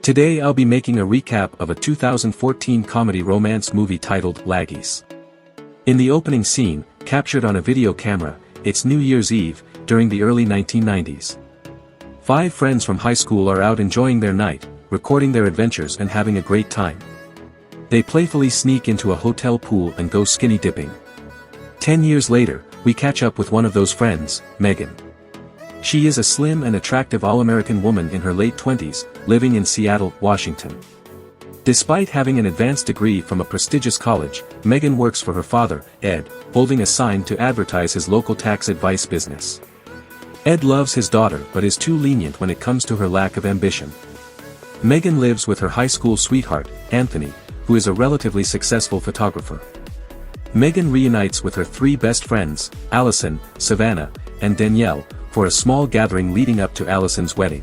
Today I'll be making a recap of a 2014 comedy romance movie titled Laggies. In the opening scene, captured on a video camera, it's New Year's Eve, during the early 1990s. 5 friends from high school are out enjoying their night, recording their adventures and having a great time. They playfully sneak into a hotel pool and go skinny dipping. 10 years later, we catch up with one of those friends, Megan. She is a slim and attractive all-American woman in her late 20s, living in Seattle, Washington. Despite having an advanced degree from a prestigious college, Megan works for her father, Ed, holding a sign to advertise his local tax advice business. Ed loves his daughter but is too lenient when it comes to her lack of ambition. Megan lives with her high school sweetheart, Anthony, who is a relatively successful photographer. Megan reunites with her 3 best friends, Allison, Savannah, and Danielle, for a small gathering leading up to Allison's wedding.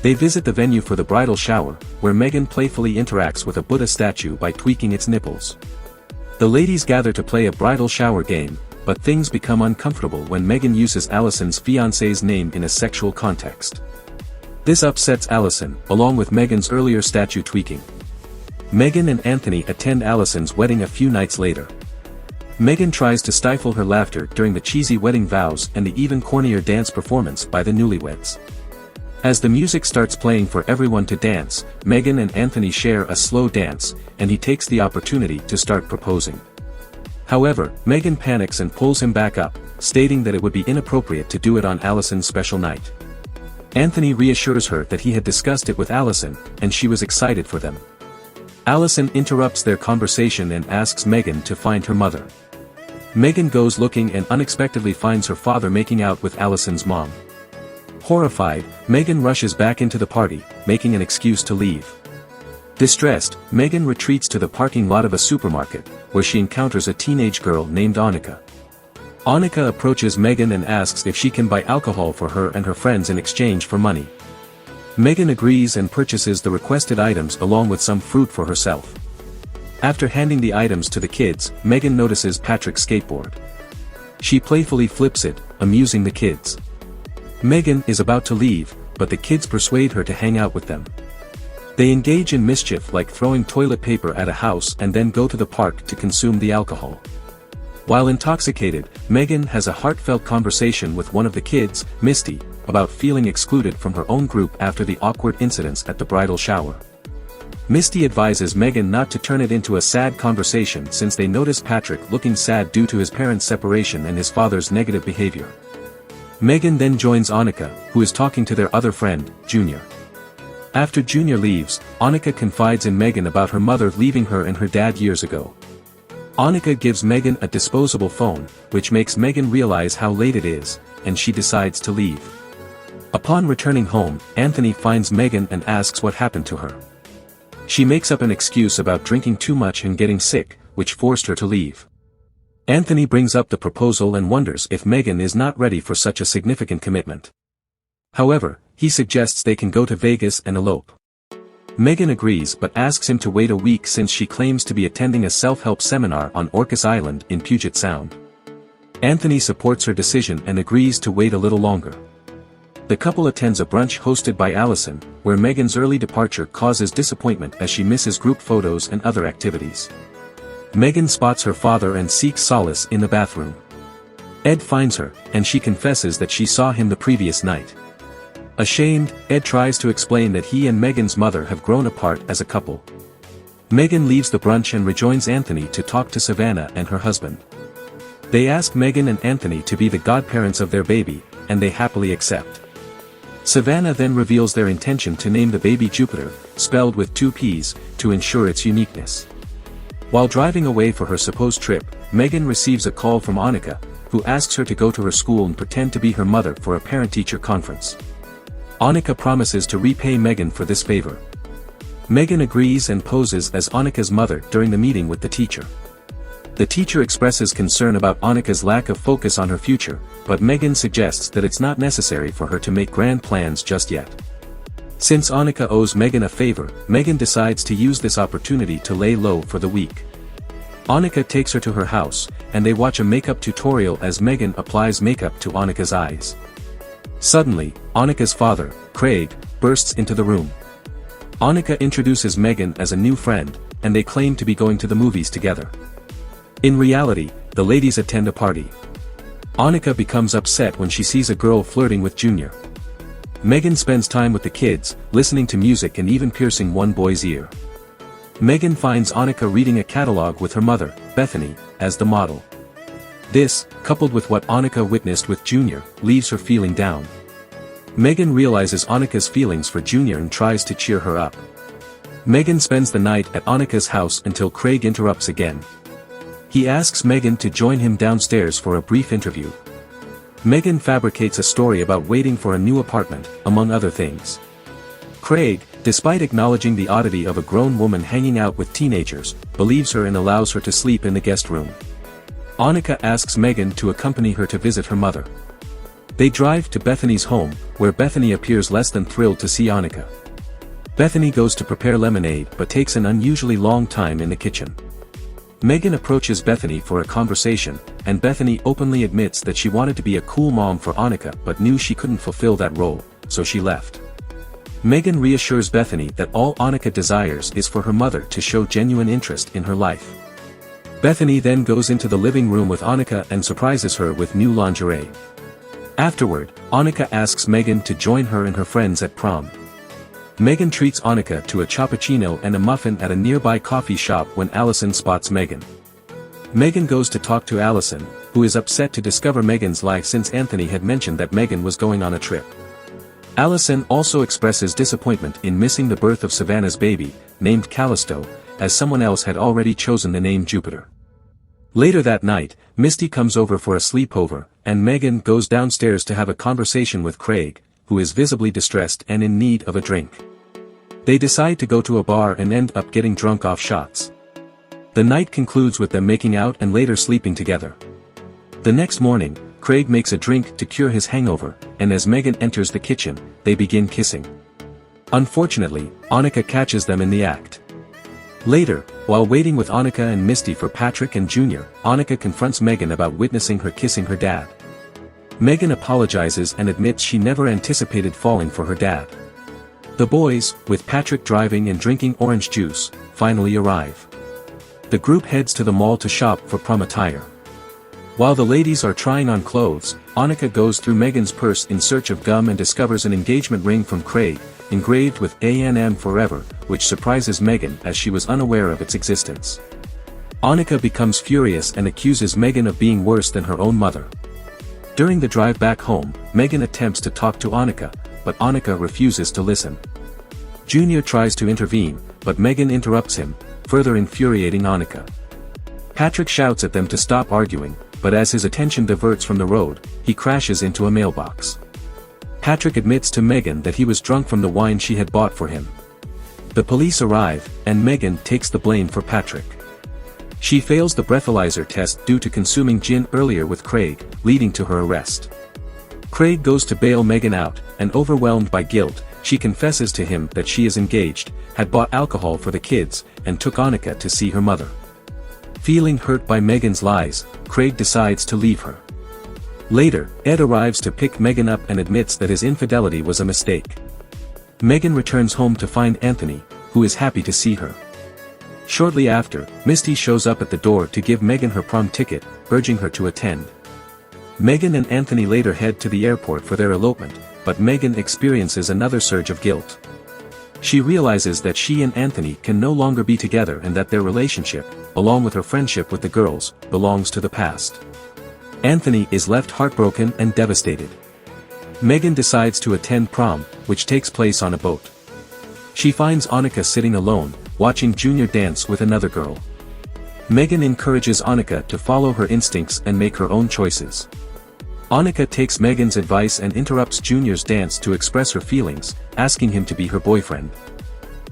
They visit the venue for the bridal shower, where Megan playfully interacts with a Buddha statue by tweaking its nipples. The ladies gather to play a bridal shower game, but things become uncomfortable when Megan uses Allison's fiancé's name in a sexual context. This upsets Allison, along with Megan's earlier statue tweaking. Megan and Anthony attend Allison's wedding a few nights later. Megan tries to stifle her laughter during the cheesy wedding vows and the even cornier dance performance by the newlyweds. As the music starts playing for everyone to dance, Megan and Anthony share a slow dance, and he takes the opportunity to start proposing. However, Megan panics and pulls him back up, stating that it would be inappropriate to do it on Allison's special night. Anthony reassures her that he had discussed it with Allison, and she was excited for them. Allison interrupts their conversation and asks Megan to find her mother. Megan goes looking and unexpectedly finds her father making out with Allison's mom. Horrified, Megan rushes back into the party, making an excuse to leave. Distressed, Megan retreats to the parking lot of a supermarket, where she encounters a teenage girl named Annika. Annika approaches Megan and asks if she can buy alcohol for her and her friends in exchange for money. Megan agrees and purchases the requested items along with some fruit for herself. After handing the items to the kids, Megan notices Patrick's skateboard. She playfully flips it, amusing the kids. Megan is about to leave, but the kids persuade her to hang out with them. They engage in mischief like throwing toilet paper at a house and then go to the park to consume the alcohol. While intoxicated, Megan has a heartfelt conversation with one of the kids, Misty, about feeling excluded from her own group after the awkward incidents at the bridal shower. Misty advises Megan not to turn it into a sad conversation since they notice Patrick looking sad due to his parents' separation and his father's negative behavior. Megan then joins Annika, who is talking to their other friend, Junior. After Junior leaves, Annika confides in Megan about her mother leaving her and her dad years ago. Annika gives Megan a disposable phone, which makes Megan realize how late it is, and she decides to leave. Upon returning home, Anthony finds Megan and asks what happened to her. She makes up an excuse about drinking too much and getting sick, which forced her to leave. Anthony brings up the proposal and wonders if Megan is not ready for such a significant commitment. However, he suggests they can go to Vegas and elope. Megan agrees but asks him to wait a week since she claims to be attending a self-help seminar on Orcas Island in Puget Sound. Anthony supports her decision and agrees to wait a little longer. The couple attends a brunch hosted by Allison, where Megan's early departure causes disappointment as she misses group photos and other activities. Megan spots her father and seeks solace in the bathroom. Ed finds her, and she confesses that she saw him the previous night. Ashamed, Ed tries to explain that he and Megan's mother have grown apart as a couple. Megan leaves the brunch and rejoins Anthony to talk to Savannah and her husband. They ask Megan and Anthony to be the godparents of their baby, and they happily accept. Savannah then reveals their intention to name the baby Jupiter, spelled with 2 P's, to ensure its uniqueness. While driving away for her supposed trip, Megan receives a call from Annika, who asks her to go to her school and pretend to be her mother for a parent-teacher conference. Annika promises to repay Megan for this favor. Megan agrees and poses as Annika's mother during the meeting with the teacher. The teacher expresses concern about Annika's lack of focus on her future, but Megan suggests that it's not necessary for her to make grand plans just yet. Since Annika owes Megan a favor, Megan decides to use this opportunity to lay low for the week. Annika takes her to her house, and they watch a makeup tutorial as Megan applies makeup to Annika's eyes. Suddenly, Annika's father, Craig, bursts into the room. Annika introduces Megan as a new friend, and they claim to be going to the movies together. In reality, the ladies attend a party. Annika becomes upset when she sees a girl flirting with Junior. Megan spends time with the kids, listening to music and even piercing one boy's ear. Megan finds Annika reading a catalog with her mother, Bethany, as the model. This, coupled with what Annika witnessed with Junior, leaves her feeling down. Megan realizes Annika's feelings for Junior and tries to cheer her up. Megan spends the night at Annika's house until Craig interrupts again. He asks Megan to join him downstairs for a brief interview. Megan fabricates a story about waiting for a new apartment, among other things. Craig, despite acknowledging the oddity of a grown woman hanging out with teenagers, believes her and allows her to sleep in the guest room. Annika asks Megan to accompany her to visit her mother. They drive to Bethany's home, where Bethany appears less than thrilled to see Annika. Bethany goes to prepare lemonade but takes an unusually long time in the kitchen. Megan approaches Bethany for a conversation, and Bethany openly admits that she wanted to be a cool mom for Annika but knew she couldn't fulfill that role, so she left. Megan reassures Bethany that all Annika desires is for her mother to show genuine interest in her life. Bethany then goes into the living room with Annika and surprises her with new lingerie. Afterward, Annika asks Megan to join her and her friends at prom. Megan treats Annika to a cappuccino and a muffin at a nearby coffee shop when Allison spots Megan. Megan goes to talk to Allison, who is upset to discover Megan's lie since Anthony had mentioned that Megan was going on a trip. Allison also expresses disappointment in missing the birth of Savannah's baby, named Callisto, as someone else had already chosen the name Jupiter. Later that night, Misty comes over for a sleepover, and Megan goes downstairs to have a conversation with Craig, who is visibly distressed and in need of a drink. They decide to go to a bar and end up getting drunk off shots. The night concludes with them making out and later sleeping together. The next morning, Craig makes a drink to cure his hangover, and as Megan enters the kitchen, they begin kissing. Unfortunately, Annika catches them in the act. Later, while waiting with Annika and Misty for Patrick and Junior, Annika confronts Megan about witnessing her kissing her dad. Megan apologizes and admits she never anticipated falling for her dad. The boys, with Patrick driving and drinking orange juice, finally arrive. The group heads to the mall to shop for prom attire. While the ladies are trying on clothes, Annika goes through Megan's purse in search of gum and discovers an engagement ring from Craig, engraved with A&M Forever, which surprises Megan as she was unaware of its existence. Annika becomes furious and accuses Megan of being worse than her own mother. During the drive back home, Megan attempts to talk to Annika, but Annika refuses to listen. Junior tries to intervene, but Megan interrupts him, further infuriating Annika. Patrick shouts at them to stop arguing, but as his attention diverts from the road, he crashes into a mailbox. Patrick admits to Megan that he was drunk from the wine she had bought for him. The police arrive, and Megan takes the blame for Patrick. She fails the breathalyzer test due to consuming gin earlier with Craig, leading to her arrest. Craig goes to bail Megan out, and overwhelmed by guilt, she confesses to him that she is engaged, had bought alcohol for the kids, and took Annika to see her mother. Feeling hurt by Megan's lies, Craig decides to leave her. Later, Ed arrives to pick Megan up and admits that his infidelity was a mistake. Megan returns home to find Anthony, who is happy to see her. Shortly after, Misty shows up at the door to give Megan her prom ticket, urging her to attend. Megan and Anthony later head to the airport for their elopement, but Megan experiences another surge of guilt. She realizes that she and Anthony can no longer be together and that their relationship, along with her friendship with the girls, belongs to the past. Anthony is left heartbroken and devastated. Megan decides to attend prom, which takes place on a boat. She finds Annika sitting alone, watching Junior dance with another girl. Megan encourages Annika to follow her instincts and make her own choices. Annika takes Megan's advice and interrupts Junior's dance to express her feelings, asking him to be her boyfriend.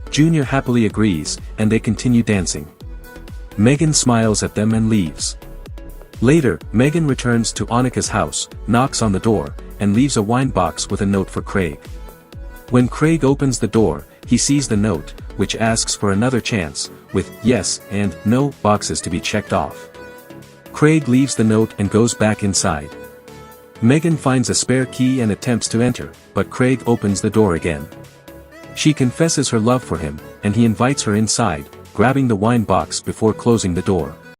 Junior happily agrees, and they continue dancing. Megan smiles at them and leaves. Later, Megan returns to Annika's house, knocks on the door, and leaves a wine box with a note for Craig. When Craig opens the door, he sees the note, which asks for another chance, with yes and no boxes to be checked off. Craig leaves the note and goes back inside. Megan finds a spare key and attempts to enter, but Craig opens the door again. She confesses her love for him, and he invites her inside, grabbing the wine box before closing the door.